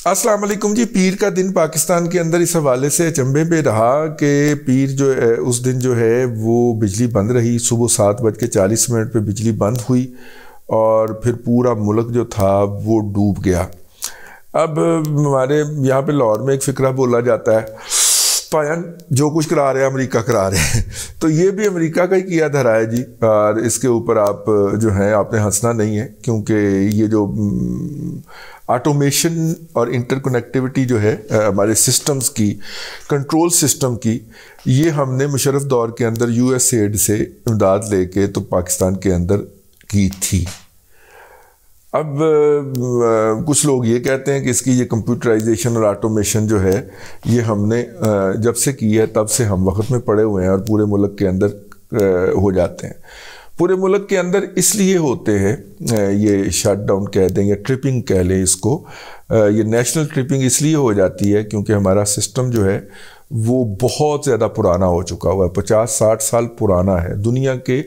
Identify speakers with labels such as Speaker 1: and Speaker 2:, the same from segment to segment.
Speaker 1: السلام علیکم جی. پیر کا دن پاکستان کے اندر اس حوالے سے اچنبے پہ رہا کہ پیر جو ہے اس دن جو ہے وہ بجلی بند رہی. صبح 7:40 پہ بجلی بند ہوئی اور پھر پورا ملک جو تھا وہ ڈوب گیا. اب ہمارے یہاں پہ لاہور میں ایک فقرہ بولا جاتا ہے، پائن جو کچھ کرا رہے ہیں امریکہ کرا رہے ہیں. تو یہ بھی امریکہ کا ہی کیا دھرا ہے جی، اور اس کے اوپر آپ جو ہیں آپ نے ہنسنا نہیں ہے، کیونکہ یہ جو آٹومیشن اور انٹر کنیکٹیوٹی جو ہے ہمارے سسٹمز کی، کنٹرول سسٹم کی، یہ ہم نے مشرف دور کے اندر یو ایس ایڈ سے امداد لے کے تو پاکستان کے اندر کی تھی. اب کچھ لوگ یہ کہتے ہیں کہ اس کی یہ کمپیوٹرائزیشن اور آٹومیشن جو ہے یہ ہم نے جب سے کی ہے تب سے ہم وقت میں پڑے ہوئے ہیں اور پورے ملک کے اندر ہو جاتے ہیں. پورے ملک کے اندر اس لیے ہوتے ہیں، یہ شٹ ڈاؤن کہہ دیں یا ٹرپنگ کہہ لیں اس کو، یہ نیشنل ٹرپنگ اس لیے ہو جاتی ہے کیونکہ ہمارا سسٹم جو ہے وہ بہت زیادہ پرانا ہو چکا ہوا ہے، 50-60 سال پرانا ہے. دنیا کے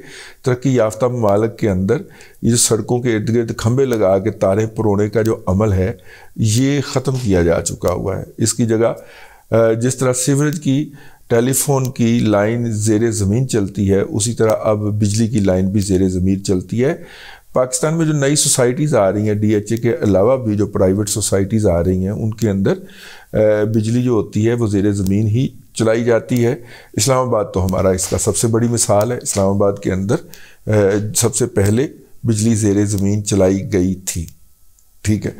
Speaker 1: ترقی یافتہ ممالک کے اندر یہ جو سڑکوں کے ارد گرد کھمبے لگا کے تاریں پرونے کا جو عمل ہے یہ ختم کیا جا چکا ہوا ہے. اس کی جگہ جس طرح سیوریج کی، ٹیلی فون کی لائن زیر زمین چلتی ہے، اسی طرح اب بجلی کی لائن بھی زیر زمین چلتی ہے. پاکستان میں جو نئی سوسائٹیز آ رہی ہیں، ڈی ایچ اے کے علاوہ بھی جو پرائیویٹ سوسائٹیز آ رہی ہیں، ان کے اندر بجلی جو ہوتی ہے وہ زیر زمین ہی چلائی جاتی ہے. اسلام آباد تو ہمارا اس کا سب سے بڑی مثال ہے. اسلام آباد کے اندر سب سے پہلے بجلی زیر زمین چلائی گئی تھی. ٹھیک ہے،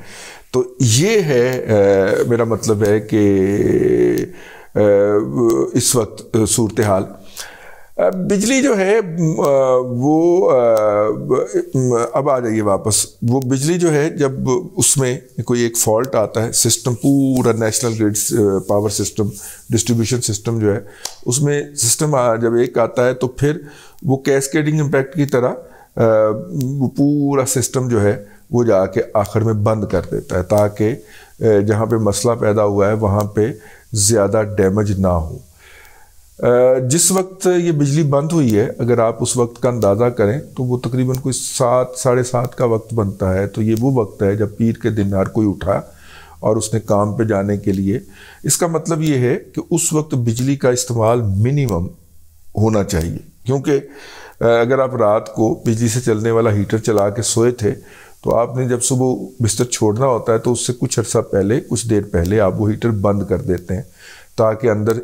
Speaker 1: تو یہ ہے میرا مطلب ہے کہ اس وقت صورتحال. بجلی جو ہے وہ اب آ جائیے واپس. وہ بجلی جو ہے جب اس میں کوئی ایک فالٹ آتا ہے، سسٹم پورا national grid power system, distribution system جو ہے اس میں سسٹم جب ایک آتا ہے تو پھر وہ کیسکیڈنگ امپیکٹ کی طرح وہ پورا سسٹم جو ہے وہ جا کے آخر میں بند کر دیتا ہے تاکہ جہاں پہ مسئلہ پیدا ہوا ہے وہاں پہ زیادہ ڈیمیج نہ ہو. جس وقت یہ بجلی بند ہوئی ہے، اگر آپ اس وقت کا اندازہ کریں تو وہ تقریباً کوئی 7-7:30 کا وقت بنتا ہے. تو یہ وہ وقت ہے جب پیر کے دن ہر کوئی اٹھا اور اس نے کام پہ جانے کے لیے. اس کا مطلب یہ ہے کہ اس وقت بجلی کا استعمال منیمم ہونا چاہیے، کیونکہ اگر آپ رات کو بجلی سے چلنے والا ہیٹر چلا کے سوئے تھے تو آپ نے جب صبح بستر چھوڑنا ہوتا ہے تو اس سے کچھ عرصہ پہلے، کچھ دیر پہلے آپ وہ ہیٹر بند کر دیتے ہیں تاکہ اندر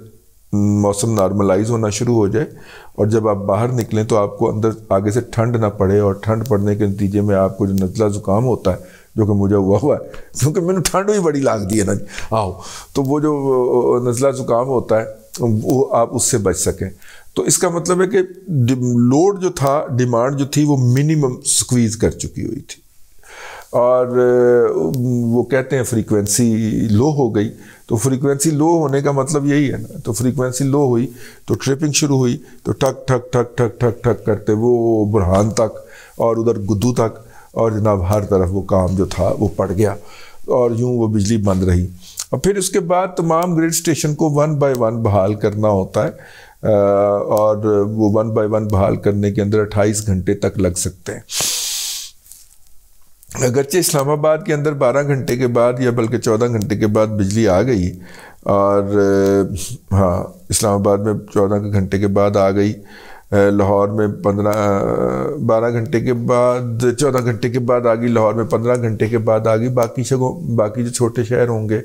Speaker 1: موسم نارملائز ہونا شروع ہو جائے، اور جب آپ باہر نکلیں تو آپ کو اندر آگے سے ٹھنڈ نہ پڑے، اور ٹھنڈ پڑنے کے نتیجے میں آپ کو جو نزلہ زکام ہوتا ہے، جو کہ مجھے ہوا ہے کیونکہ میں نے ٹھنڈ بھی بڑی لگتی ہے نا تو وہ جو نزلہ زکام ہوتا ہے وہ آپ اس سے بچ سکیں. تو اس کا مطلب ہے کہ لوڈ جو تھا، ڈیمانڈ جو تھی وہ منیمم سکویز کر چکی ہوئی تھی، اور وہ کہتے ہیں فریکوینسی لو ہو گئی. تو فریکوینسی لو ہونے کا مطلب یہی ہے نا. تو فریکوینسی لو ہوئی تو ٹرپنگ شروع ہوئی، تو ٹھک ٹھک ٹھک ٹھک ٹھک ٹھک کرتے وہ برہان تک اور ادھر گدو تک، اور جناب ہر طرف وہ کام جو تھا وہ پڑ گیا، اور یوں وہ بجلی بند رہی. اور پھر اس کے بعد تمام گریڈ اسٹیشن کو 1 by 1 بحال کرنا ہوتا ہے، اور وہ 1 by 1 بحال کرنے کے اندر 28 گھنٹے تک لگ سکتے ہیں. اگرچہ اسلام آباد کے اندر 12 گھنٹے کے بعد یا بلکہ 14 گھنٹے کے بعد بجلی آ گئی، اور ہاں اسلام آباد میں 14 گھنٹے کے بعد آ گئی، لاہور میں 12 گھنٹے کے بعد 14 گھنٹے کے بعد آ گئی، لاہور میں 15 گھنٹے کے بعد آ گئی. باقی جو چھوٹے شہر ہوں گے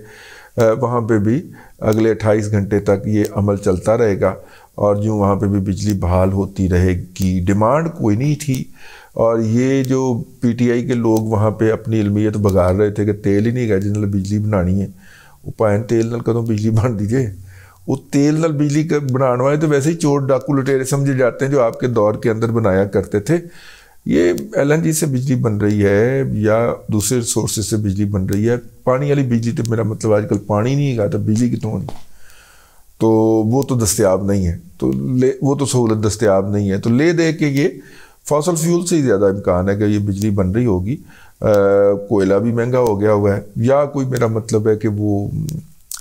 Speaker 1: وہاں پہ بھی اگلے 28 گھنٹے تک یہ عمل چلتا رہے گا، اور یوں وہاں پہ بھی بجلی بحال ہوتی رہے گی. ڈیمانڈ کوئی نہیں تھی، اور یہ جو پی ٹی آئی کے لوگ وہاں پہ اپنی علمیت بگاڑ رہے تھے کہ تیل ہی نہیں گئے جن نال بجلی بنانی ہے. وہ پائن تیل نال کدوں بجلی بن دیجئے. وہ تیل نال بجلی بنانے والے تو ویسے ہی چور ڈاکو لٹیرے سمجھے جاتے ہیں جو آپ کے دور کے اندر بنایا کرتے تھے. یہ ایل این جی سے بجلی بن رہی ہے یا دوسرے سورسز سے بجلی بن رہی ہے. پانی والی بجلی تو میرا مطلب آج کل پانی نہیں گا تو بجلی کتوں ہونی، تو وہ تو دستیاب نہیں ہے، تو وہ تو سہولت دستیاب نہیں ہے. تو لے دے کے یہ فاسل فیول سے ہی زیادہ امکان ہے کہ یہ بجلی بن رہی ہوگی. کوئلہ بھی مہنگا ہو گیا ہوا ہے، یا کوئی میرا مطلب ہے کہ وہ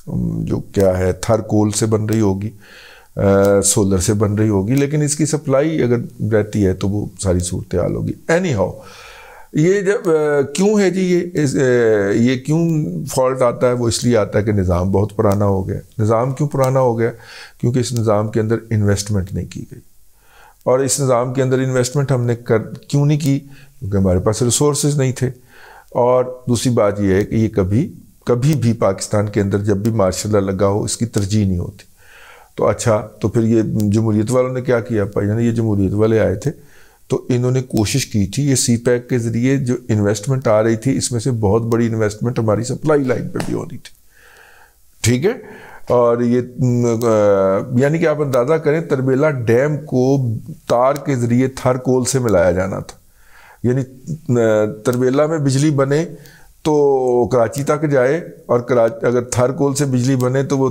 Speaker 1: جو کیا ہے تھر کول سے بن رہی ہوگی، سولر سے بن رہی ہوگی، لیکن اس کی سپلائی اگر رہتی ہے تو وہ ساری صورتحال ہوگی. اینی ہاؤ یہ جب کیوں ہے جی یہ کیوں فالٹ آتا ہے؟ وہ اس لیے آتا ہے کہ نظام بہت پرانا ہو گیا. نظام کیوں پرانا ہو گیا؟ کیونکہ اس نظام کے اندر انویسٹمنٹ نہیں کی گئی. اور اس نظام کے اندر انویسٹمنٹ ہم نے کیوں نہیں کی؟ کیونکہ ہمارے پاس ریسورسز نہیں تھے. اور دوسری بات یہ ہے کہ یہ کبھی بھی پاکستان کے اندر جب بھی مارشل لا لگا ہو اس کی ترجیح نہیں ہوتی. تو اچھا تو پھر یہ جمہوریت والوں نے کیا کیا؟ بھائی جان یہ جمہوریت والے آئے تھے تو انہوں نے کوشش کی تھی یہ سی پیک کے ذریعے جو انویسٹمنٹ آ رہی تھی اس میں سے بہت بڑی انویسٹمنٹ ہماری سپلائی لائن پہ بھی ہونی تھی. ٹھیک ہے. اور یہ یعنی کہ آپ اندازہ کریں تربیلا ڈیم کو تار کے ذریعے تھر کول سے ملایا جانا تھا. یعنی تربیلا میں بجلی بنے تو کراچی تک جائے اور اگر تھر کول سے بجلی بنے تو وہ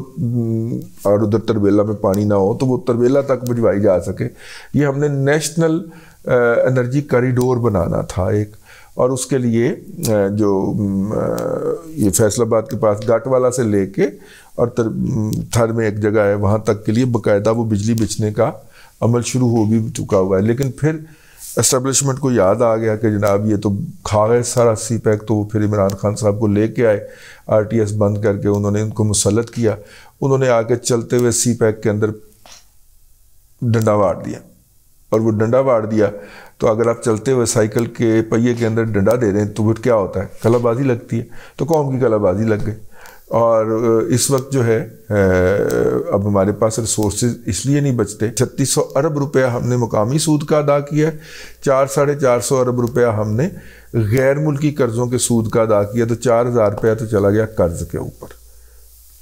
Speaker 1: اور ادھر تربیلا میں پانی نہ ہو تو وہ تربیلا تک بھجوائی جا سکے. یہ ہم نے نیشنل انرجی کریڈور بنانا تھا ایک. اور اس کے لیے جو یہ فیصل آباد کے پاس گاٹ والا سے لے کے اور تھر میں ایک جگہ ہے وہاں تک کے لیے باقاعدہ وہ بجلی بچنے کا عمل شروع ہو بھی چکا ہوا ہے. لیکن پھر اسٹیبلشمنٹ کو یاد آ گیا کہ جناب یہ تو کھا گئے سارا سی پیک. تو وہ پھر عمران خان صاحب کو لے کے آئے RTS بند کر کے. انہوں نے ان کو مسلط کیا. انہوں نے آ کے چلتے ہوئے سی پیک کے اندر ڈنڈا واڑ دیا. اور وہ ڈنڈا واڑ دیا تو اگر آپ چلتے ہوئے سائیکل کے پہیے کے اندر ڈنڈا دے دیں تو پھر کیا ہوتا ہے؟ کلا بازی لگتی ہے. تو قوم کی کلا بازی لگ گئی. اور اس وقت جو ہے اب ہمارے پاس ریسورسز اس لیے نہیں بچتے. 3600 ارب روپیہ ہم نے مقامی سود کا ادا کیا ہے. 400-450 ارب روپیہ ہم نے غیر ملکی قرضوں کے سود کا ادا کیا. تو 4000 روپیہ تو چلا گیا قرض کے اوپر.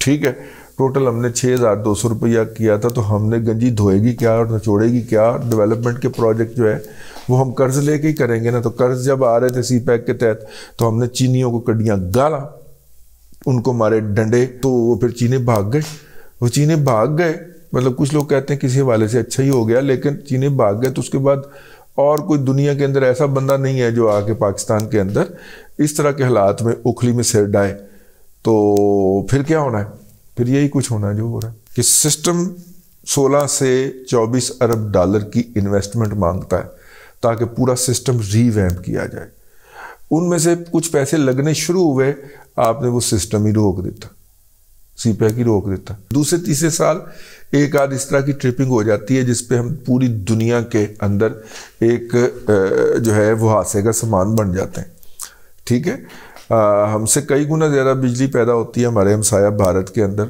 Speaker 1: ٹھیک ہے. ٹوٹل ہم نے 6200 روپیہ کیا تھا. تو ہم نے گنجی دھوئے گی کیا اور نچوڑے گی کیا؟ ڈیولپمنٹ کے پروجیکٹ جو ہے وہ ہم قرض لے کے ہی کریں گے نا. تو قرض جب آ رہے تھے سی پیک کے تحت تو ہم نے چینیوں کو کڈیاں گالا, ان کو مارے ڈنڈے. تو وہ پھر چینے بھاگ گئے. وہ چینے بھاگ گئے مطلب کچھ لوگ کہتے ہیں کسی حوالے سے اچھا ہی ہو گیا, لیکن چینے بھاگ گئے. تو اس کے بعد اور کوئی دنیا کے اندر ایسا بندہ نہیں ہے جو آ کے پاکستان کے اندر اس طرح کے حالات میں اوکھلی میں سر ڈائے. تو پھر کیا ہونا ہے؟ پھر یہی کچھ ہونا ہے جو ہو رہا ہے کہ سسٹم 16 سے 24 ارب ڈالر کی انویسٹمنٹ مانگتا ہے تاکہ پورا سسٹم ری ویمپ کیا جائے. ان میں سے کچھ پیسے لگنے شروع ہوئے, آپ نے وہ سسٹم ہی روک دیتا, سی پیک ہی روک دیتا. دوسرے تیسرے سال ایک آدھ اس طرح کی ٹرپنگ ہو جاتی ہے جس پہ ہم پوری دنیا کے اندر ایک جو ہے وہ حادثے کا سامان بن جاتے ہیں. ٹھیک ہے. ہم سے کئی گنا زیادہ بجلی پیدا ہوتی ہے ہمارے ہمسایہ بھارت کے اندر.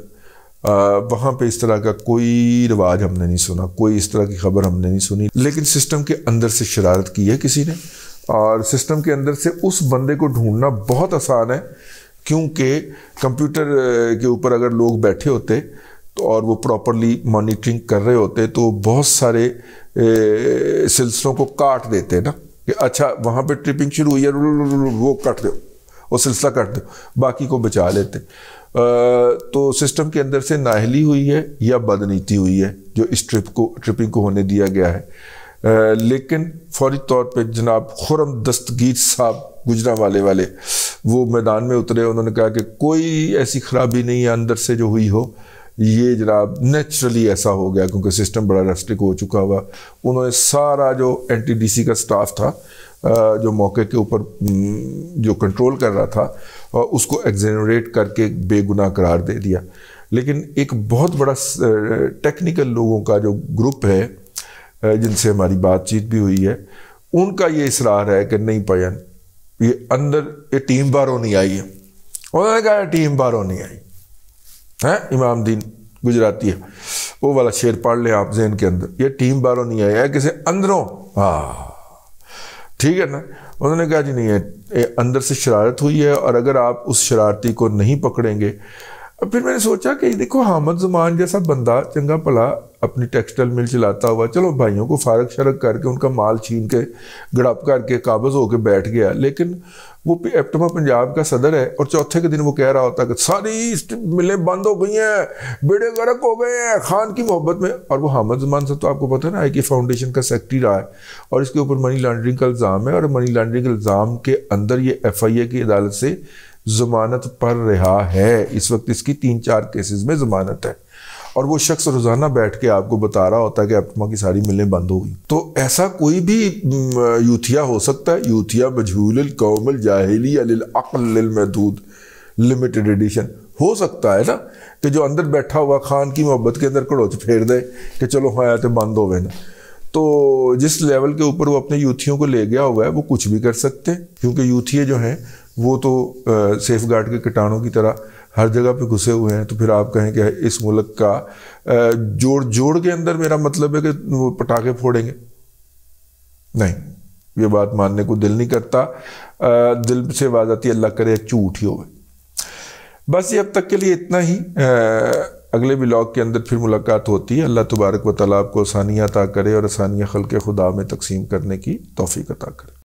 Speaker 1: وہاں پہ اس طرح کا کوئی رواج ہم نے نہیں سنا, کوئی اس طرح کی خبر ہم نے نہیں سنی. لیکن سسٹم کے اندر سے شرارت کی ہے کسی نے, اور سسٹم کے اندر سے اس بندے کو ڈھونڈنا بہت آسان ہے. کیونکہ کمپیوٹر کے اوپر اگر لوگ بیٹھے ہوتے تو اور وہ پراپرلی مانیٹرنگ کر رہے ہوتے تو بہت سارے سلسلوں کو کاٹ دیتے نا کہ اچھا وہاں پہ ٹرپنگ شروع ہوئی ہے وہ کٹ دو, وہ سلسلہ کٹ دو, باقی کو بچا لیتے. تو سسٹم کے اندر سے نااہلی ہوئی ہے یا بدنیتی ہوئی ہے جو اس ٹرپنگ کو ہونے دیا گیا ہے. لیکن فوری طور پہ جناب خرم دستگیر صاحب گجرانوالے والے وہ میدان میں اترے. انہوں نے کہا کہ کوئی ایسی خرابی نہیں ہے اندر سے جو ہوئی ہو, یہ جناب نیچرلی ایسا ہو گیا کیونکہ سسٹم بڑا رسٹرک ہو چکا ہوا. انہوں نے سارا جو NTDC کا سٹاف تھا جو موقع کے اوپر جو کنٹرول کر رہا تھا اس کو ایگزینوریٹ کر کے بے گناہ قرار دے دیا. لیکن ایک بہت بڑا ٹیکنیکل لوگوں کا جو گروپ ہے جن سے ہماری بات چیت بھی ہوئی ہے, ان کا یہ اصرار ہے کہ نہیں پائن یہ اندر یہ ٹیم باہروں نہیں آئی ہے. انہوں نے کہا ٹیم باہروں نہیں آئی ہے. امام دین گجراتی ہے وہ والا شعر پڑھ لیں آپ ذہن کے اندر, یہ ٹیم باہروں نہیں آئی ہے کسی اندروں. ٹھیک ہے نا. انہوں نے کہا جی نہیں ہے اندر سے شرارت ہوئی ہے, اور اگر آپ اس شرارتی کو نہیں پکڑیں گے. پھر میں نے سوچا کہ دیکھو حامد زمان جیسا بندہ چنگا بھلا اپنی ٹیکسٹائل مل چلاتا ہوا, چلو بھائیوں کو فارغ شرک کر کے ان کا مال چھین کے گڑپ کر کے قابض ہو کے بیٹھ گیا. لیکن وہ ایپٹما پنجاب کا صدر ہے اور چوتھے کے دن وہ کہہ رہا ہوتا کہ ساری ملیں بند ہو گئی ہیں, بیڑے غرق ہو گئے ہیں خان کی محبت میں. اور وہ حامد زمان سے تو آپ کو پتہ ہے نا IK فاؤنڈیشن کا سیکرٹری رہا ہے اور اس کے اوپر منی لانڈرنگ کا الزام ہے, اور منی لانڈرنگ الزام کے اندر یہ FIA کی عدالت سے ضمانت پر رہا ہے. اس وقت اس کی 3-4 کیسز میں ضمانت ہے. اور وہ شخص روزانہ بیٹھ کے آپ کو بتا رہا ہوتا ہے کہ ایپٹما کی ساری ملیں بند ہو گئی، تو ایسا کوئی بھی یوتھیا ہو سکتا ہے، یوتھیا مجہول القوم الجاہلیہ للعقل للمحدود لمیٹڈ ایڈیشن ہو سکتا ہے نا، کہ جو اندر بیٹھا ہوا خان کی محبت کے اندر کڑوچ پھیر دے کہ چلو حیات بند ہوئے نا. تو جس لیول کے اوپر وہ اپنے یوتھیوں کو لے گیا ہوا ہے وہ کچھ بھی کر سکتے ہیں، کیونکہ یوتھیے جو ہیں وہ تو سیف گارڈ کے کٹانوں کی طرح ہر جگہ پہ گھسے ہوئے ہیں. تو پھر آپ کہیں کہ اس ملک کا جوڑ کے اندر میرا مطلب ہے کہ وہ پٹاخے پھوڑیں گے، نہیں، یہ بات ماننے کو دل نہیں کرتا. دل سے آواز آتی ہے اللہ کرے جھوٹ ہی ہوئے. بس یہ اب تک کے لیے اتنا ہی. اگلے ولاگ کے اندر پھر ملاقات ہوتی ہے. اللہ تبارک و تعالیٰ آپ کو آسانیاں عطا کرے اور آسانیاں خلق خدا میں تقسیم کرنے کی توفیق عطا کرے.